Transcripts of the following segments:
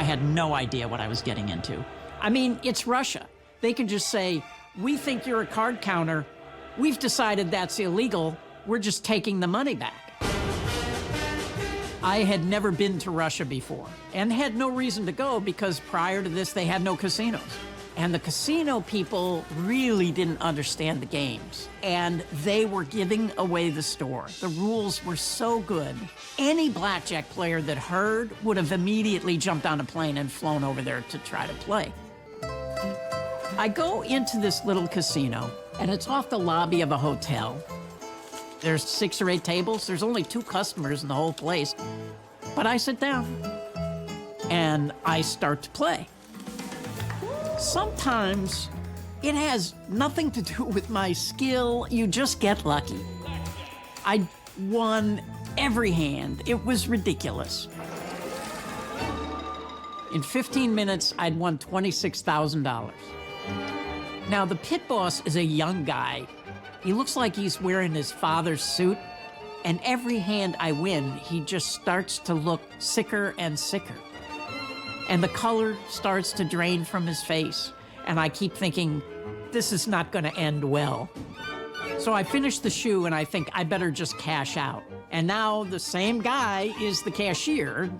had no idea what I was getting into. I mean, it's Russia. They can just say, we think you're a card counter. We've decided that's illegal. We're just taking the money back. I had never been to Russia before and had no reason to go because prior to this, they had no casinos. And the casino people really didn't understand the games. And they were giving away the store. The rules were so good. Any blackjack player that heard would have immediately jumped on a plane and flown over there to try to play. I go into this little casino, and it's off the lobby of a hotel. There's 6 or 8 tables. There's only 2 customers in the whole place. But I sit down, and I start to play. Sometimes it has nothing to do with my skill. You just get lucky. I won every hand. It was ridiculous. In 15 minutes, I'd won $26,000. Now, the pit boss is a young guy. He looks like he's wearing his father's suit, and every hand I win, he just starts to look sicker and sicker. And the color starts to drain from his face, and I keep thinking, this is not gonna end well. So I finish the shoe, and I think I better just cash out. And now the same guy is the cashier,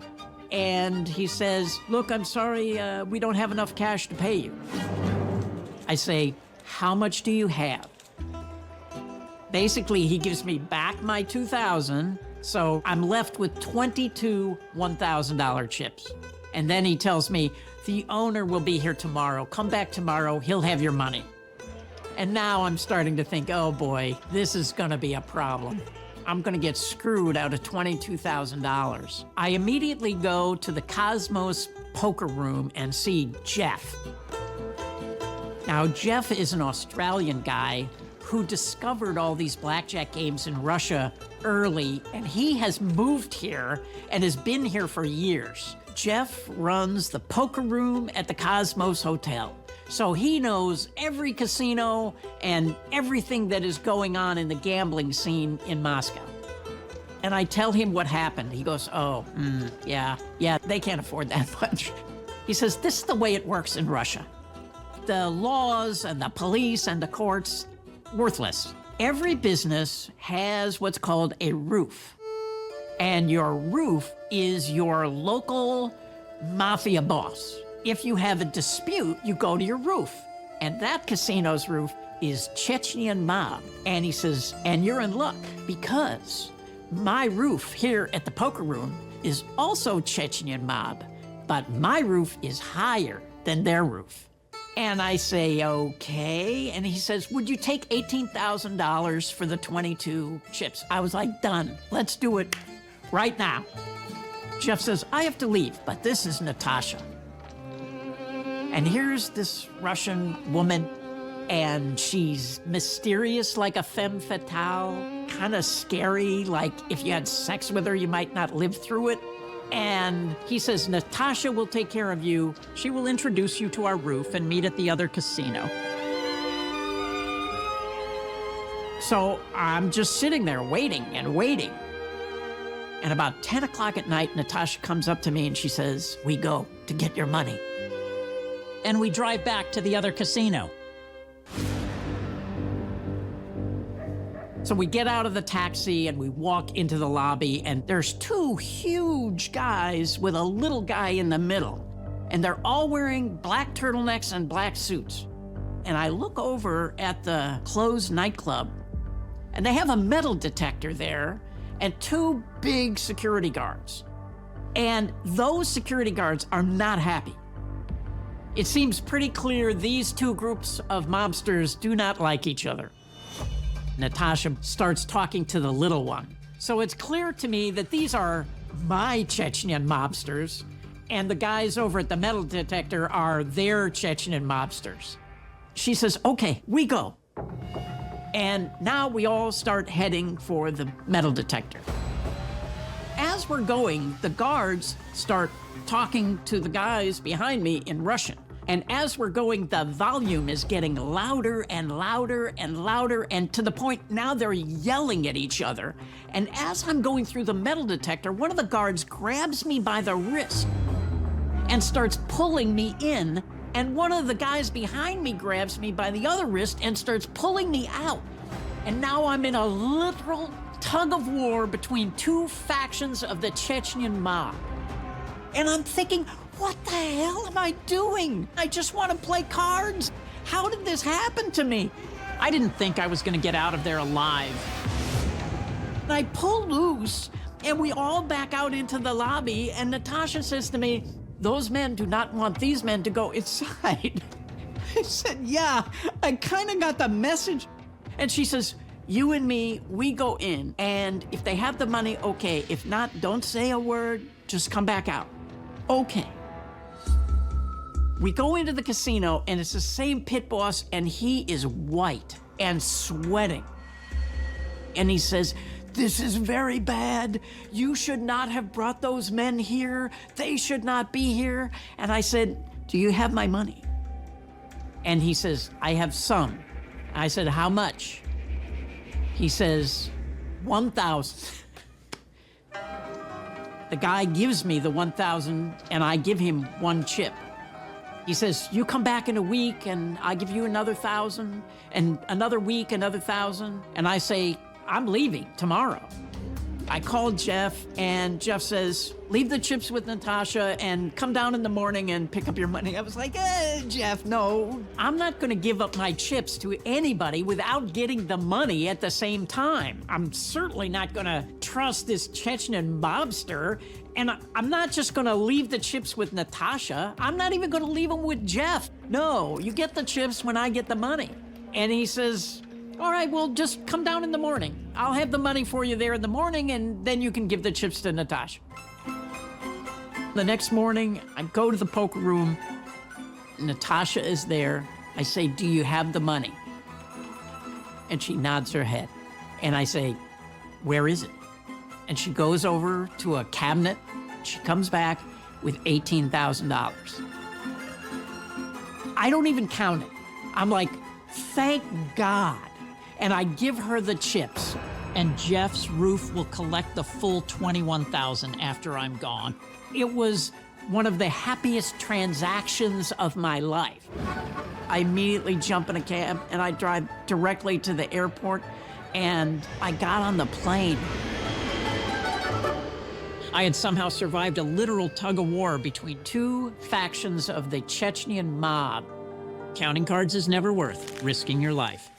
and he says, look, I'm sorry, we don't have enough cash to pay you. I say, how much do you have? Basically, he gives me back my $2,000, so I'm left with 22 $1,000 chips. And then he tells me, the owner will be here tomorrow. Come back tomorrow, he'll have your money. And now I'm starting to think, oh boy, this is gonna be a problem. I'm gonna get screwed out of $22,000. I immediately go to the Cosmos poker room and see Jeff. Now, Jeff is an Australian guy who discovered all these blackjack games in Russia early, and he has moved here and has been here for years. Jeff runs the poker room at the Cosmos Hotel. So he knows every casino and everything that is going on in the gambling scene in Moscow. And I tell him what happened. He goes, oh, yeah, they can't afford that much. He says, this is the way it works in Russia. The laws and the police and the courts, worthless. Every business has what's called a roof. And your roof is your local mafia boss. If you have a dispute, you go to your roof. And that casino's roof is Chechen mob. And he says, and you're in luck because my roof here at the poker room is also Chechen mob, but my roof is higher than their roof. And I say, okay. And he says, would you take $18,000 for the 22 chips? I was like, done. Let's do it right now. Jeff says, I have to leave, but this is Natasha. And here's this Russian woman, and she's mysterious like a femme fatale, kind of scary, like if you had sex with her, you might not live through it. And he says, Natasha will take care of you. She will introduce you to our roof and meet at the other casino. So I'm just sitting there waiting and waiting. And about 10 o'clock at night, Natasha comes up to me and she says, we go to get your money. And we drive back to the other casino. So we get out of the taxi and we walk into the lobby, and there's 2 huge guys with a little guy in the middle. And they're all wearing black turtlenecks and black suits. And I look over at the closed nightclub, and they have a metal detector there and 2 big security guards. And those security guards are not happy. It seems pretty clear these 2 groups of mobsters do not like each other. Natasha starts talking to the little one. So it's clear to me that these are my Chechen mobsters, and the guys over at the metal detector are their Chechen mobsters. She says, okay, we go. And now we all start heading for the metal detector. As we're going, the guards start talking to the guys behind me in Russian. And as we're going, the volume is getting louder and louder and louder, and to the point now they're yelling at each other. And as I'm going through the metal detector, one of the guards grabs me by the wrist. and starts pulling me in. And one of the guys behind me grabs me by the other wrist and starts pulling me out. And now I'm in a literal tug of war between two factions of the Chechen mob. And I'm thinking, what the hell am I doing? I just want to play cards. How did this happen to me? I didn't think I was going to get out of there alive. And I pull loose, and we all back out into the lobby, and Natasha says to me, "Those men do not want these men to go inside." I said, "Yeah, I kind of got the message." And she says, "You and me, we go in, and if they have the money, okay. If not, don't say a word, just come back out." Okay. We go into the casino, and it's the same pit boss, and he is white and sweating. And he says, "This is very bad. You should not have brought those men here. They should not be here." And I said, "Do you have my money?" And he says, "I have some." I said, "How much?" He says, 1,000. The guy gives me the 1,000, and I give him one chip. He says, "You come back in a week, and I give you another 1,000, and another week, another 1,000. And I say, "I'm leaving tomorrow." I called Jeff, and Jeff says, "Leave the chips with Natasha and come down in the morning and pick up your money." I was like, Jeff, no. I'm not going to give up my chips to anybody without getting the money at the same time. I'm certainly not going to trust this Chechen mobster, and I'm not just going to leave the chips with Natasha. I'm not even going to leave them with Jeff. No, you get the chips when I get the money. And he says, "All right, well, just come down in the morning. I'll have the money for you there in the morning, and then you can give the chips to Natasha." The next morning, I go to the poker room. Natasha is there. I say, "Do you have the money?" And she nods her head. And I say, "Where is it?" And she goes over to a cabinet. She comes back with $18,000. I don't even count it. I'm like, thank God. And I give her the chips. And Jeff's roof will collect the full $21,000 after I'm gone. It was one of the happiest transactions of my life. I immediately jump in a cab and I drive directly to the airport, and I got on the plane. I had somehow survived a literal tug-of-war between two factions of the Chechen mob. Counting cards is never worth risking your life.